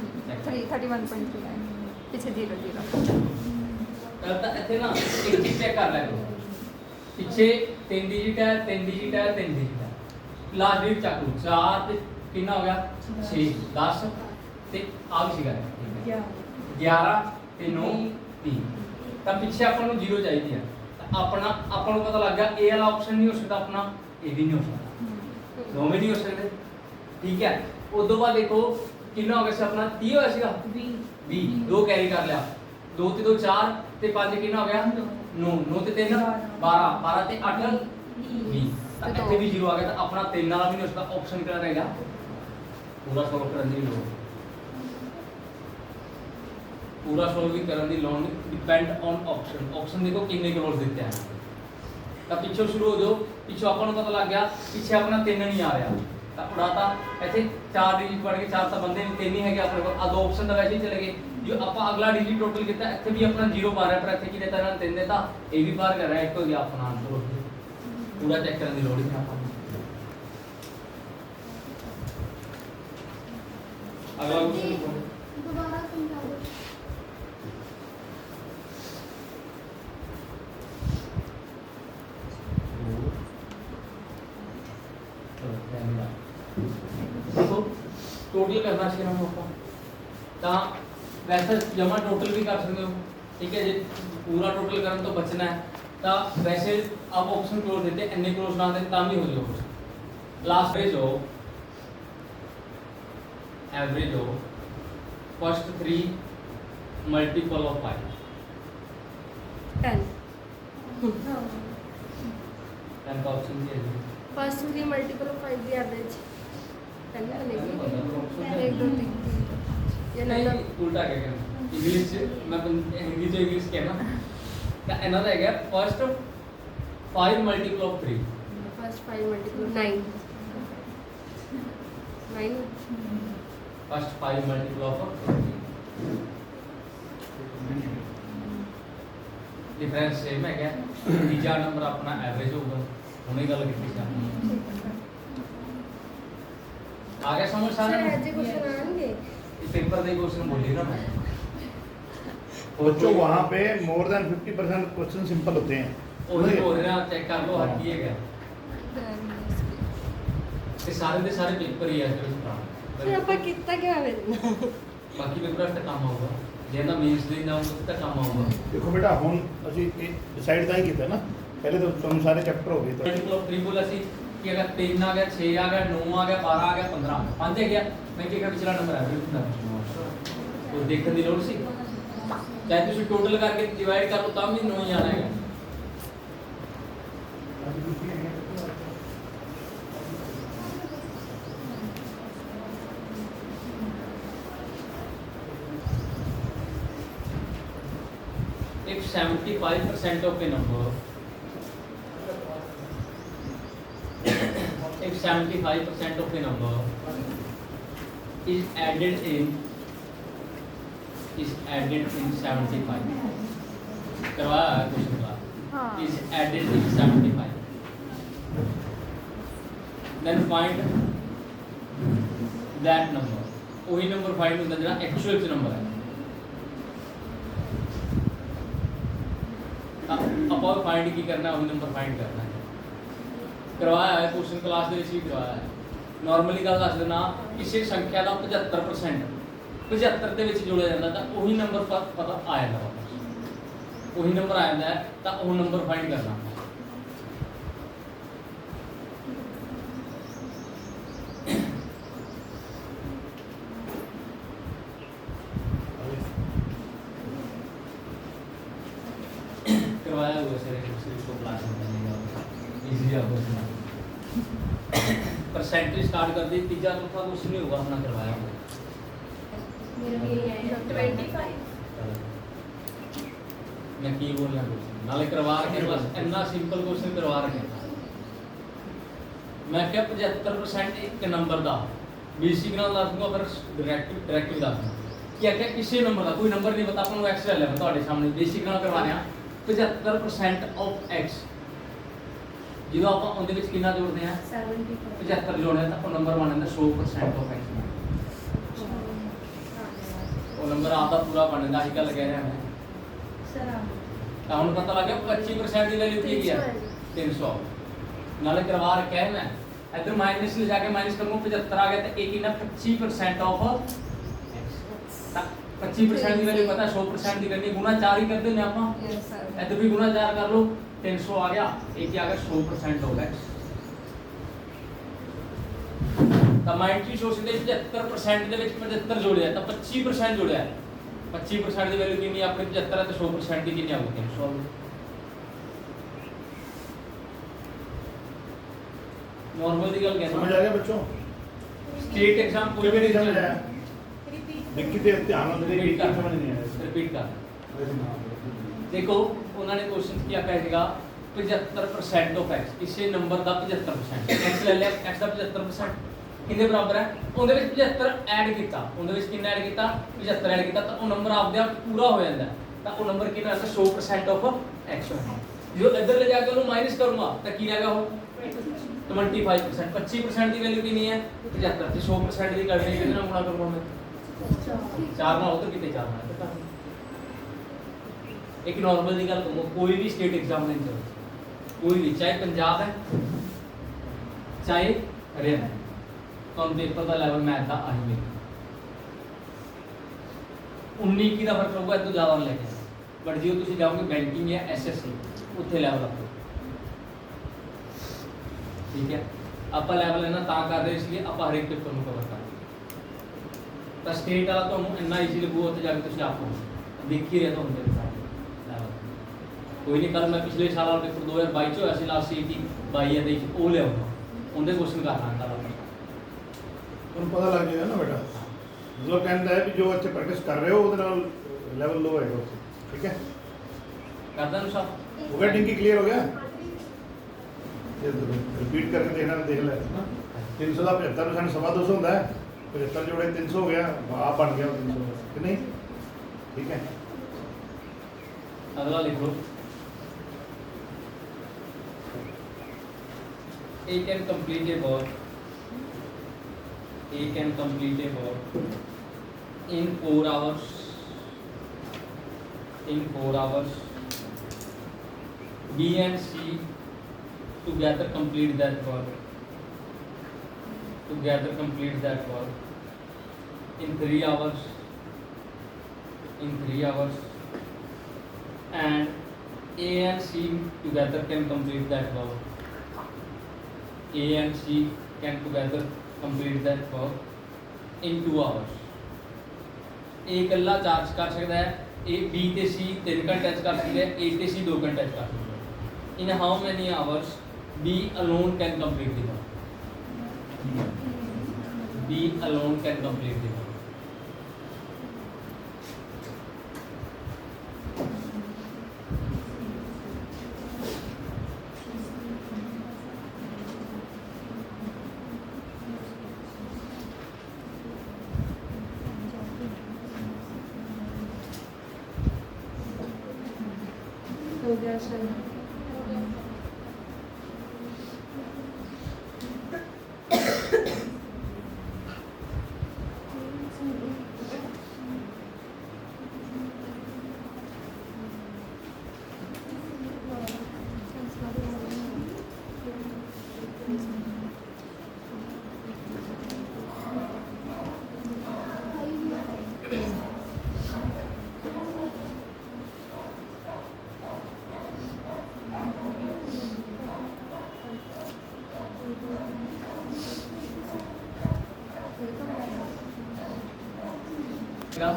31.3 पीछे 0 ਤਾਂ ਇੱਥੇ ਨਾ ਇੱਕ ਚੀਜ਼ ਚੈੱਕ ਕਰ ਲੈ ਲਓ ਪਿੱਛੇ 3 ਡਿਜਿਟ ਹੈ 3 ਡਿਜਿਟ ਹੈ 3 ਡਿਜਿਟ ਹੈ ਲਾਸਟ ਡਿਜਿਟ ਚੱਕ ਲਓ 4 ਤੇ ਕਿੰਨਾ ਹੋ ਗਿਆ 6 10 ਤੇ ਆ ਵੀ ਸੀਗਾ 11 ਤੇ 9 3 ਤਾਂ ਪਿੱਛੇ ਆਪਾਂ ਨੂੰ 0 ਚਾਹੀਦੀ ਹੈ ਤਾਂ ਆਪਾਂ ਨੂੰ ਪਤਾ ਲੱਗ ਗਿਆ ਇਹ ਵਾਲਾ ਆਪਸ਼ਨ ਨਹੀਂ ਹੋ ਸਕਦਾ ਆਪਣਾ ਇਹ ਵੀ ਨਹੀਂ ਹੋ ਸਕਦਾ ਦੋਵੇਂ ਨਹੀਂ ਹੋ ਸਕਦੇ ਠੀਕ ਹੈ ਉਸ ਤੋਂ ਬਾਅਦ ਦੇਖੋ ਕਿੰਨਾ ਹੋ ਗਿਆ ਸੀ ਆਪਣਾ 30 ਹੋਇਆ ਸੀਗਾ 20 ਦੋ ਕੈਰੀ ਕਰ ਲਿਆ 2 ਤੇ 2 4 ਤੇ 5 ਕਿੰਨਾ ਹੋ ਗਿਆ 9 9 ਤੇ 3 12 12 ਤੇ 8 20 ਤਾਂ ਇੱਥੇ ਵੀ 0 ਆ ਗਿਆ ਤਾਂ ਆਪਣਾ 3 ਵਾਲਾ ਵੀ ਨਹੀਂ ਹੋ ਸਕਦਾ ਆਪਸ਼ਨ ਕਿਹੜਾ ਰਹੇਗਾ पूरा सॉल्व करने की लोड़ पूरा सॉल्व भी करने की लोड़ नहीं डिपेंड ऑन ऑप्शन ऑप्शन देखो कितने क्लोज देते हैं तो पिछों शुरू हो जाओ पिछों अपन को पता लग गया पीछे अपना 3 नहीं आ रहा तो उड़ाता ऐसे 4 डिजिट पढ़ के 4 तो बंदे नहीं 3 ही है कि अपने को आ 2 ऑप्शन तो वैसे ही चले गए जो आप अगला डिजिट टोटल किया इतने भी अपना 0 पा रहा है पर इतने की देता है 3 देता ये भी पार कर रहा है एक हो गया अपना आंसर पूरा चेक करने की लोड़ नहीं अपन अगला क्वेश्चन दोबारा समझा दो देखो टोटल करना चाहिए हम आपको ता वैसे जमा टोटल भी कर सकते हो ठीक है जी पूरा टोटल करन तो बचना है ता वैसे आप ऑप्शन क्लोज देते एन क्लोज ना देते ताम ही हो जाओ लास्ट एवरेज हो फर्स्ट 3 मल्टीपल ऑफ 5 10 10 का ऑप्शन ये है first 3 multiple of 5 the average पहला लेंगे 1 2 3 ये नहीं नंबर उल्टा क्या कहना इंग्लिश मैं हिंदी तो इंग्लिश कहना का अनदर है क्या first 5 multiple of 3 first 5 multiple 9 first 5 multiple of 3 difference same है क्या तीसरा नंबर अपना एवरेज होगा उन्हें गल की थी आगे समझ सर सारे ऐसे क्वेश्चन आएंगे पेपर दे क्वेश्चन बोली ना मैं बच्चों वहाँ पे मोर देन 50% क्वेश्चन सिंपल होते हैं वही बोल रहे हैं चेक कर लो हट किए गया ये सारे दे सारे पेपर ही है फिर ਆਪਾਂ ਕੀਤਾ ਕਿਆ ਵੇ बाकी पेपर तक काम होगा जेना मींस दिन जाऊंगा तक काम होगा देखो बेटा हम ਅਸੀਂ डिसाइड ਤਾਂ ਹੀ ਕੀਤਾ ना पहले तो ਤੁਹਾਨੂੰ ਸਾਰੇ ਚੈप्टर हो गए तो मल्टीपल ऑफ 3 बोला सी कि अगर 3 आ गया 6 आ गया 9 आ गया 12 आ गया 15 5 है गया मैं क्या पिछला नंबर है तो देखने की लोड़ सी चाहे तुम टोटल करके डिवाइड कर लो तब भी 9 ही आना है if 75% of a number if 75% of a number is added in 75 करवाया है क्वेश्चन का हाँ is added in 75 then find that number वही नंबर फाइंड होता है जो एक्चुअल नंबर है अब फाइंड की करना है वही नंबर फाइंड करना है करवाया है क्वेश्चन क्लास ਦੇ ਵਿੱਚ ਵੀ ਕਰਵਾਇਆ ਹੈ ਨਾਰਮਲੀ ਗੱਲ ਦੱਸ ਦੇਣਾ ਕਿਸੇ ਸੰਖਿਆ ਦਾ 75% 75 ਦੇ ਵਿੱਚ ਜੋੜਿਆ ਜਾਂਦਾ ਤਾਂ ਉਹੀ ਨੰਬਰ ਪਤਾ ਆ ਜਾਂਦਾ ਵਾਪਸ ਉਹੀ ਨੰਬਰ ਆ ਜਾਂਦਾ ਹੈ ਤਾਂ ਉਹ ਨੰਬਰ ਫਾਈਂਡ ਕਰਨਾ करवाया हुआ सर इसको क्लास में करने इजीली आपको सुना परसेंटेज स्टार्ट कर दी तीसरा चौथा कुछ नहीं होगा अपना करवाया हुआ मेरा भी यही है 25 मैं की बोलना क्वेश्चन नाले करवा के बस इतना सिंपल क्वेश्चन करवा रखे मैं क्या 75% एक नंबर का बेसिक नाल दस दूंगा फिर डायरेक्ट दस दूंगा क्या क्या किसी नंबर का कोई नंबर नहीं पता अपन एक्स ले मैं ਤੁਹਾਡੇ ਸਾਹਮਣੇ बेसिक नाल करवाने 75% ऑफ x ਜਦੋਂ ਆਪਾਂ ਉਹਦੇ ਵਿੱਚ ਕਿੰਨਾ ਜੋੜਦੇ ਆ 75 ਜੋੜਦੇ ਤਾਂ ਉਹ ਨੰਬਰ ਬਣ ਜਾਂਦਾ 100% ਆਫ x ਉਹ ਨੰਬਰ ਆਪਦਾ ਪੂਰਾ ਬਣ ਜਾਂਦਾ ਅਸੀਂ ਗੱਲ ਕਹਿ ਰਹੇ ਹਾਂ सर ਤਾਂ ਹੁਣ ਪਤਾ ਲੱਗ ਗਿਆ 25% ਦੀ ਵੈਲਿਊ ਕੀ ਹੈ 300 ਨਾਲੇ ਕਰਵਾ ਰੱਖਿਆ ਹੈ ਮੈਂ ਇਧਰ ਮਾਈਨਸ ਲੈ ਜਾ ਕੇ ਮਾਈਨਸ ਕਰੂੰ 75 ਆ ਗਿਆ ਤਾਂ ਇਹ ਕਿੰਨਾ 25% ਆਫ x 25% ਦੀ ਵੈਲਿਊ ਪਤਾ 100% ਦੀ ਕਰਨੀ ਗੁਣਾ 4 ਹੀ ਕਰਦੇ ਨੇ ਆਪਾਂ यस सर इधर भी गुना 4 कर लो 300 आ गया एक ही आ गया 100% हो गया ਤਾਂ 90 ਸ਼ੋਸ਼ਣ ਦੇ 75% ਦੇ ਵਿੱਚ 75 ਜੋੜਿਆ ਤਾਂ 25% ਜੋੜਿਆ 25% ਦੀ ਵੈਲਿਊ ਕਿੰਨੀ ਆਪਣੀ 75 ਹੈ ਤਾਂ 100% ਦੀ ਕਿੰਨੀ ਆਊਗੀ 300 नॉर्मल ਦੀ ਗੱਲ समझ ਕਹਿੰਦਾ आ गया बच्चों स्टेट एग्जाम कोई ਕਿਵੇਂ भी ਨਹੀਂ ਸਮਝ ਆਇਆ ਦੇਖੀ ਤੇ ਧਿਆਨ ਨਾਲ ਜਿਹੜੇ रिपीट कर ਸਮਝ नहीं आया रिपीट कर देखो उन्होंने क्वेश्चन किया कहेगा 75% ऑफ x इसे नंबर का 75% x ले लिया x का 75% कितने बराबर है ਉਹਦੇ ਵਿੱਚ 75 ਐਡ ਕੀਤਾ ਉਹਦੇ ਵਿੱਚ ਕਿੰਨਾ ਐਡ ਕੀਤਾ 75 ਐਡ ਕੀਤਾ ਤਾਂ ਉਹ ਨੰਬਰ ਆਪਦੇ ਆਪ ਪੂਰਾ ਹੋ ਜਾਂਦਾ ਹੈ। ਤਾਂ ਉਹ ਨੰਬਰ ਕਿੰਨਾ ਆਉਂਦਾ 100% ਆਫ x ਹੋਣਾ ਜੋ ਇੱਧਰ ਲੈ ਜਾ ਕੇ ਉਹਨੂੰ ਮਾਈਨਸ ਕਰੂੰਗਾ ਤਾਂ ਕੀ ਰਹੇਗਾ ਉਹ 25% 25% ਦੀ ਵੈਲਿਊ ਕਿੰਨੀ ਹੈ 75 ਤੇ 100% ਦੀ ਕਰਨੀ ਕਿਹਦੇ ਨਾਲ ਗੁਣਾ ਕਰੂੰਗਾ ਮੈਂ 4 ਨਾਲ ਉਹ ਤਾਂ ਕਿਤੇ 4 ਨਾਲ ਤਾਂ एक नॉर्मल की गल करूँ कोई भी स्टेट एग्जाम नहीं चलता कोई भी चाहे पंजाब है चाहे हरियाणा है तो पेपर का लेवल मैथ का आही मिलेगा 19 का फर्क होगा तो ज़्यादा लेके बट जो तुम जाओगे बैंकिंग या SSC उत्थे लेवल आपको ठीक है आप लेवल है ना ता कर रहे इसलिए आप हर एक पेपर में कवर कर तो स्टेट वाला तो इन्ना ईजी लगूगा उत्थे जाके तुम आपको देख ही रहे तो मेरे साथ कोई नहीं कल मैं पिछले साल वाला पेपर 2022 ਚ ਹੋਇਆ ਸੀ ਲਾਸਟ ਸੀਟ 22 ਦੇ ਵਿੱਚ ਉਹ ਲਿਆਉਂਗਾ ਉਹਦੇ ਕੁਐਸਚਨ ਕਰਨਾ ਕੱਲ ਤੁਹਾਨੂੰ ਪਤਾ ਲੱਗ ਜਾਏਗਾ ਨਾ ਬੇਟਾ ਜੋ ਕਹਿੰਦਾ ਹੈ ਵੀ ਜੋ ਅੱਛੇ ਪ੍ਰੈਕਟਿਸ ਕਰ ਰਹੇ ਹੋ ਉਹਦੇ ਨਾਲ ਲੈਵਲ ਲੋ ਹੋਏਗਾ ਉੱਥੇ ਠੀਕ ਹੈ ਕਰਦਾ ਨੂੰ ਸਭ ਹੋ ਗਿਆ ਡਿੰਕੀ ਕਲੀਅਰ ਹੋ ਗਿਆ ਰਿਪੀਟ ਕਰਕੇ ਦੇਖਣਾ ਦੇਖ ਲੈ ਨਾ 300 ਦਾ 75 ਨੂੰ 250 ਹੁੰਦਾ ਹੈ 75 ਜੋੜੇ 300 ਹੋ ਗਿਆ ਆਪ ਬਣ ਗਿਆ 300 ਕਿ ਨਹੀਂ ਠੀਕ ਹੈ ਅਗਲਾ ਲਿਖ ਲਓ A can complete a work in 4 hours B and C together complete that work in 3 hours and A and C together can complete that work A and C can together complete that work in 2 hours A इकल्ला charge कर सकता है A B ਤੇ C 3 घंटे ਚ ਕਰ ਸਕਦਾ ਹੈ A ਤੇ C 2 घंटे ਚ कर सकता है in how many hours B alone can complete the work B alone can complete the work हो गया सर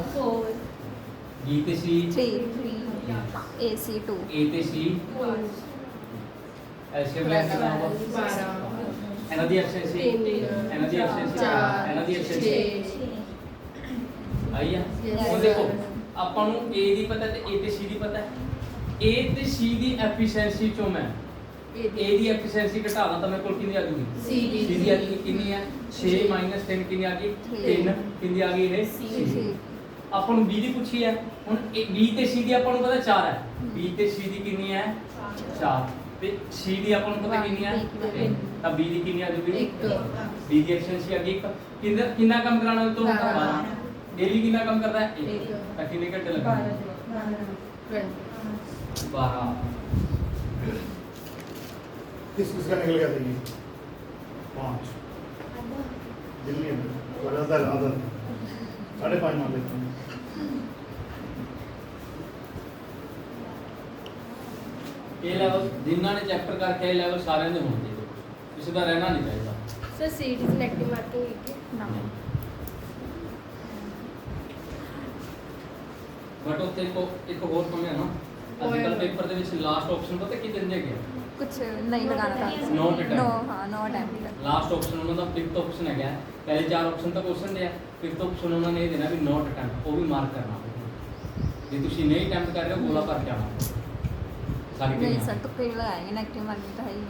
फोर B ਤੇ C 3 AC 2 A ਤੇ C ਐਸੇ ਬਲੈਂਕ ਨਾ ਹੋ ਇਹਨਾਂ ਦੀ ਐਫੀਸ਼ੀਐਂਸੀ ਇਹਨਾਂ ਦੀ ਐਫੀਸ਼ੀਐਂਸੀ ਇਹਨਾਂ ਦੀ ਐਫੀਸ਼ੀਐਂਸੀ ਆਈ ਆ ਹੁਣ ਦੇਖੋ ਆਪਾਂ ਨੂੰ A ਦੀ ਪਤਾ ਤੇ A ਤੇ C ਦੀ ਪਤਾ A ਤੇ C ਦੀ ਐਫੀਸ਼ੀਐਂਸੀ ਚੋਂ ਮੈਂ A ਦੀ ਐਫੀਸ਼ੀਐਂਸੀ ਘਟਾਵਾਂ ਤਾਂ ਮੇਰੇ ਕੋਲ ਕਿੰਨੀ ਆ ਜੂਗੀ C ਦੀ C ਦੀ ਆ ਗਈ ਕਿੰਨੀ ਹੈ 6 3 ਕਿੰਨੀ ਆ ਗਈ 3 ਕਿੰਨੀ ਆ ਗਈ ਇਹ C ਆਪਾਂ ਨੂੰ B ਦੀ ਪੁੱਛੀ ਹੈ ਹੁਣ B ਤੇ C ਦੀ ਆਪਾਂ ਨੂੰ ਪਤਾ 4 ਹੈ B ਤੇ C ਦੀ ਕਿੰਨੀ ਹੈ 4 ਤੇ C ਦੀ ਆਪਾਂ ਨੂੰ ਪਤਾ ਕਿੰਨੀ ਹੈ 3 ਤਾਂ B ਦੀ ਕਿੰਨੀ ਆ ਜੂਗੀ 1 B ਦੀ ਐਫੀਸ਼ੀਐਂਸੀ ਆ ਗਈ ਕਿੰਨਾ ਕੰਮ ਕਰਾਣਾ ਉਹ ਤੋਂ 12 A ਵੀ ਕਿੰਨਾ ਕੰਮ ਕਰਦਾ ਹੈ 1 ਤਾਂ ਕਿੰਨੇ ਘੰਟੇ ਲੱਗਣਗੇ 12 किसका निकल गया था ये 5 दिल्ली में और आधा 5.5 मान लेते हैं ਇਹ ਲੈਵਲ ਜਿਨ੍ਹਾਂ ਨੇ ਚੈਪਟਰ ਕਰਕੇ ਇਹ ਲੈਵਲ ਸਾਰਿਆਂ ਦੇ ਹੋਣੇ ਚਾਹੀਦੇ ਕਿਸੇ ਦਾ ਰਹਿਣਾ ਨਹੀਂ ਚਾਹੀਦਾ sir C D selective marking लिखिए ਨਾ ਬਟ ਉੱਥੇ ਇੱਕ ਹੋਰ ਕਮੀ ਹੈ ਨਾ ਅੱਜ ਕੱਲ੍ਹ ਪੇਪਰ ਦੇ ਵਿੱਚ ਲਾਸਟ ਆਪਸ਼ਨ ਪਤਾ ਕੀ ਦਿੰਦੇ ਹੈਗੇ कुछ नहीं लगाना था Not attempt. नो हाँ नो अटेम्प्ट ਲਾਸਟ ਆਪਸ਼ਨ ਉਹਨਾਂ ਦਾ ਫਿਫਥ ਆਪਸ਼ਨ ਹੈਗਾ ਪਹਿਲੇ ਚਾਰ ਆਪਸ਼ਨ ਤਾਂ ਕੁਐਸਚਨ ਦੇ ਆ ਫਿਫਥ ਆਪਸ਼ਨ ਉਹਨਾਂ ਨੇ ਇਹ ਦੇਣਾ ਵੀ ਨੋਟ ਅਟੈਂਪਟ ਉਹ ਵੀ ਮਾਰਕ ਕਰਨਾ ਜੇ ਤੁਸੀਂ ਨਹੀਂ ਅਟੈਂਪਟ ਕਰ ਰਹੇ ਹੋ ਗੋਲਾ ਭਰ ਕੇ आना सारी नहीं टीमें। सर तुक्के ही लगाएंगे नेगेटिव मार्किंग तो है ही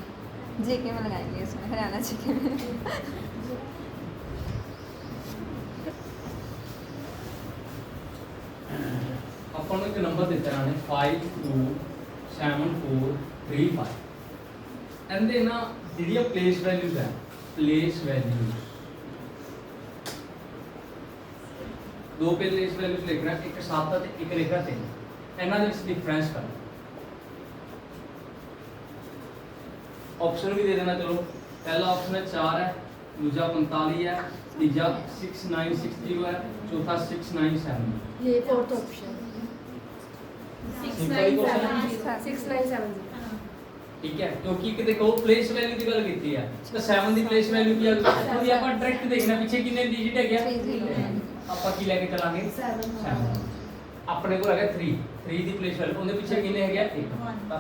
जेके में लगाएंगे इसमें हरियाणा जेके में ਆਪਾਂ ਨੂੰ ਇੱਕ ਨੰਬਰ ਦਿੱਤਾ ਇਹਨਾਂ ਨੇ 527435 ਇਹਦੇ ਨਾ ਜਿਹੜੀਆਂ ਪਲੇਸ ਵੈਲਿਊਜ਼ ਹੈ ਪਲੇਸ ਵੈਲਿਊਜ਼ ਦੋ ਪਲੇਸ ਵੈਲਿਊਜ਼ ਲਿਖਣਾ ਇੱਕ 7 ਤੇ ਇੱਕ ਲਿਖਣਾ 3 ਇਹਨਾਂ ਦੇ ਵਿੱਚ ਡਿਫਰੈਂਸ ਕਰੋ ऑप्शन भी दे देना चलो पहला ऑप्शन है 4 है दूसरा 45 है तीसरा 6960 है चौथा 697 ये फोर्थ ऑप्शन Simple question है। 697 ठीक है क्योंकि कि देखो प्लेस वैल्यू की गल कीती है तो 7 दी प्लेस वैल्यू की आ गई तो ਆਪਾਂ डायरेक्ट देखना पीछे कितने डिजिट है गया 3 ਆਪਾਂ ਕੀ ਲੈ ਕੇ ਚਲਾਂਗੇ 7 ਆਪਣੇ ਕੋਲ ਹੈਗਾ 3 3 ਦੀ प्लेस वैल्यू ਉਹਦੇ ਪਿੱਛੇ ਕਿੰਨੇ ਹੈਗਾ 1 ਤਾਂ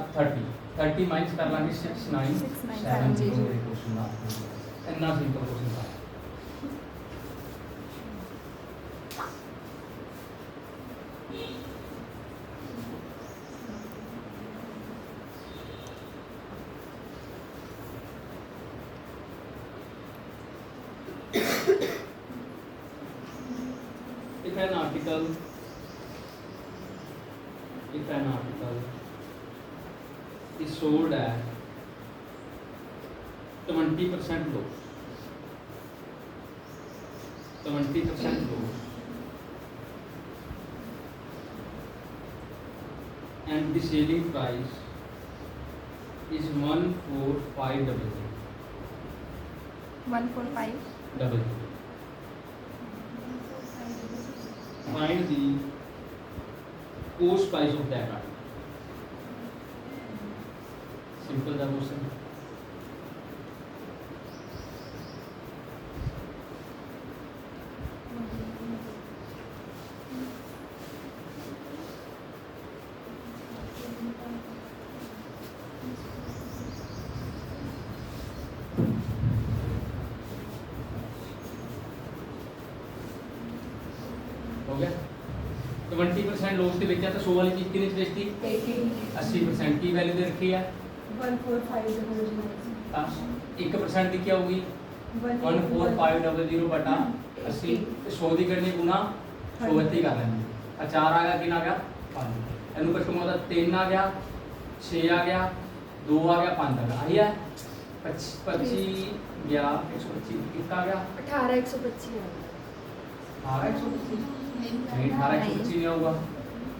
30 ਮਾਈਨਸ ਕਰ ਲਾਂਗੇ 697 जी। ਕੁਐਸਚਨ ਦਾ ਇੰਨਾ ਸਿੰਪਲ ਕੁਐਸਚਨ था if an article is sold at 20% loss, 20% loss, and the selling price is 14500. 145 Find the cost price of that article. Simple the question. हो गया 20% लोस के बेचा तो 100 वाली चीज कितने च बेचती 80% की वैल्यू दे रखी है 1% की क्या होगी 14500 बटा 80 100 की करनी गुना 100 ਇੱਥੇ ਕਰ ਲੈਣੀ ਆ 4 ਆ ਗਿਆ ਕਿੰਨਾ ਆ ਗਿਆ 5 ਇਹਨੂੰ ਕੁਝ ਕਮਾਉਂਦਾ 3 ਆ ਗਿਆ 6 ਆ ਗਿਆ 2 ਆ ਗਿਆ 5 ਆ ਗਿਆ ਆਹੀ ਹੈ 25 ਗਿਆ 125 कितना आ गया 18125 18125 नहीं 18125 नहीं होगा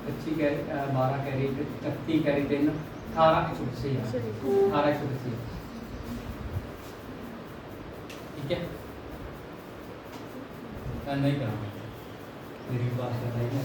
25 कैरी 12 कैरी 31 कैरी 3 18125 है 18125 ठीक है नहीं करा मेरी बात बताइए